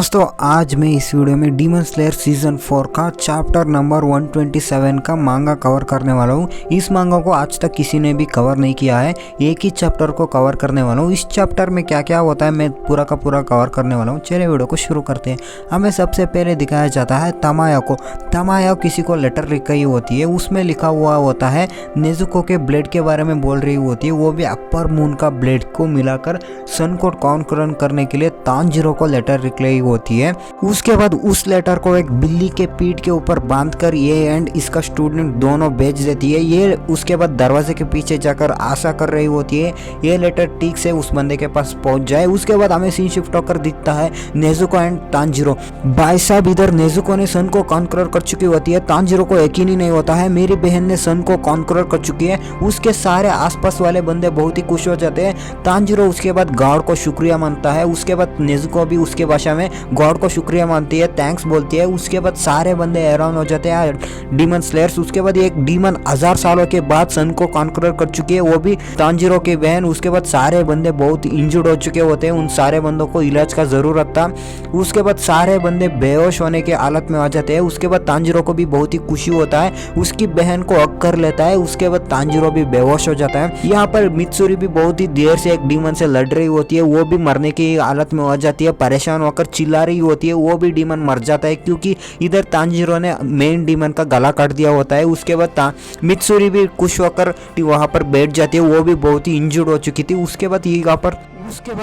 दोस्तों आज मैं इस वीडियो में डीमन स्लेयर सीजन 4 का चैप्टर नंबर 127 का मांगा कवर करने वाला हूँ। इस मांगा को आज तक किसी ने भी कवर नहीं किया है, एक ही चैप्टर को कवर करने वाला हूँ। इस चैप्टर में क्या क्या होता है मैं पूरा का पूरा कवर करने वाला हूँ। चलिए वीडियो को शुरू करते हैं। हमें सबसे पहले दिखाया जाता है तमाया को। तमाया किसी को लेटर लिख रही होती है, उसमें लिखा हुआ होता है नेजुको के ब्लेड के बारे में बोल रही होती है, वो भी अपर मून का ब्लेड को मिलाकर सन को कॉन्कर करने के लिए तांजीरो को लेटर लिख रही होती है। उसके बाद उस लेटर को एक बिल्ली के पीठ के ऊपर बांधकर ये एंड इसका स्टूडेंट दोनों भेज देती है। ये उसके बाद दरवाजे के पीछे जाकर आशा कर रही होती है ये लेटर ठीक से उस बंदे के पास पहुंच जाए। उसके बाद हमें सीन शिफ्ट होकर दिखता है नेजुको एंड तांजीरो। भाई साहब इधर नेजुको ने सन को कॉन्कर कर चुकी होती है, तांजीरो को यकीन ही नहीं होता है मेरी बहन ने सन को कॉन्कर कर चुकी है। उसके सारे आसपास वाले बंदे बहुत ही खुश हो जाते हैं। तांजीरो उसके बाद गॉड को शुक्रिया मानता है। उसके बाद नेजुको भी उसके भाषा में गॉड को शुक्रिया मानती है, थैंक्स बोलती है। उसके बाद सारे बंदे हैरान हो जाते हैं डीमन स्लेयर्स। उसके बाद एक डीमन 1000 सालों के बाद सन को कॉन्कर कर चुकी है, वो भी तांजीरो की बहन। उसके बाद सारे बंदे बहुत इंजर्ड हो चुके होते हैं, उन सारे बंदों को इलाज का जरूरत था। उसके बाद सारे बंदे बेहोश होने के हालत में आ जाते हैं। उसके बाद तांजीरो को भी बहुत ही खुशी होता है, उसकी बहन को हक कर लेता है। उसके बाद तांजीरो भी बेहोश हो जाता है। यहाँ पर मित्सुरी भी बहुत ही देर से एक डीमन से लड़ रही होती है, वो भी मरने की हालत में आ जाती है, परेशान होकर चिल्ला रही होती है। वो भी डीमन मर जाता है क्योंकि इधर तांजीरो ने मेन डीमन का गला काट दिया होता है। उसके बाद मित्सुरी भी खुश होकर वहां पर बैठ जाती है, वो भी बहुत ही इंजर्ड हो चुकी थी। उसके बाद यहाँ पर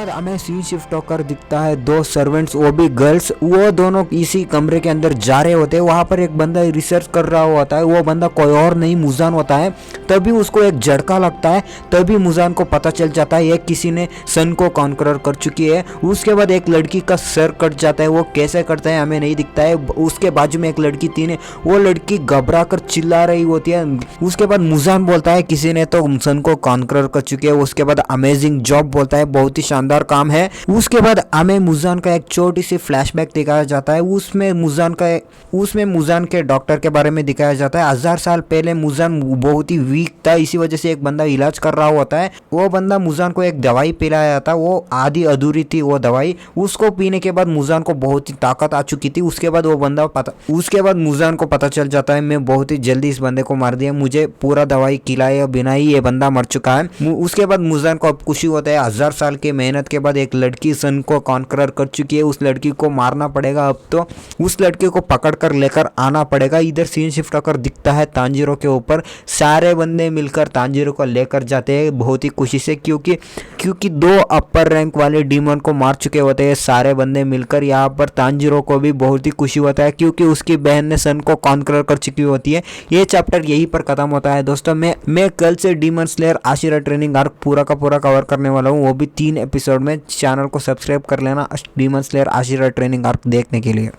हमें सीन शिफ्ट होकर दिखता है दो सर्वेंट्स, वो भी गर्ल्स, वो दोनों इसी कमरे के अंदर जा रहे होते हैं। वहां पर एक बंदा रिसर्च कर रहा होता है, वो बंदा कोई और नहीं मुजान होता है। तभी उसको एक झटका लगता है, तभी मुजान को पता चल जाता है ये किसी ने सन को कॉन्करर कर चुकी है। उसके बाद एक लड़की का सर कट जाता है, वो कैसे कटता है हमें नहीं दिखता है। उसके बाजू में एक लड़की थी, वो लड़की घबरा कर चिल्ला रही होती है। उसके बाद मुजान बोलता है किसी ने तो सन को कॉन्करर कर चुकी है। उसके बाद अमेजिंग जॉब बोलता है, बहुत ही शानदार काम है। उसके बाद हमें मुजान का एक छोटी सी फ्लैशबैक दिखाया जाता है, उसमें मुजान के डॉक्टर के बारे में दिखाया जाता है। 1000 साल पहले मुजान बहुत ही वीक था, इसी वजह से एक बंदा इलाज कर रहा होता है। वो बंदा मुजान को एक दवाई पिलाया था, वो आधी अधूरी थी वो दवाई। उसको पीने के बाद मुजान को बहुत ही ताकत आ चुकी थी। उसके बाद मुजान को पता चल जाता है मैं बहुत ही जल्दी इस बंदे को मार दिया, मुझे पूरा दवाई खिलाए बिना ही ये बंदा मर चुका है। उसके बाद मुजान को अब खुशी होता है 1000 साल के मेहनत के बाद एक लड़की सन को कॉन्करर कर चुकी है, उस लड़की को मारना पड़ेगा। अब तो उस लड़के को पकड़ कर लेकर आना पड़ेगा। इधर सीन शिफ्ट होकर दिखता है तांजीरो के ऊपर, सारे बंदे मिलकर तांजीरो को लेकर जाते हैं बहुत ही खुशी से, क्योंकि 2 अपर रैंक वाले डीमन को मार चुके होते हैं सारे बंदे मिलकर। यहाँ पर तांजीरो को भी बहुत ही खुशी होता है क्योंकि उसकी बहन ने सन को कॉन्करर कर चुकी होती है। ये चैप्टर यहीं पर खत्म होता है दोस्तों। मैं कल से डीमन स्लेयर आशिरा ट्रेनिंग आर्क पूरा का पूरा कवर करने वाला हूँ, वो भी 3 एपिसोड में। चैनल को सब्सक्राइब कर लेना डीमन स्लेयर आशिरा ट्रेनिंग आर्क देखने के लिए।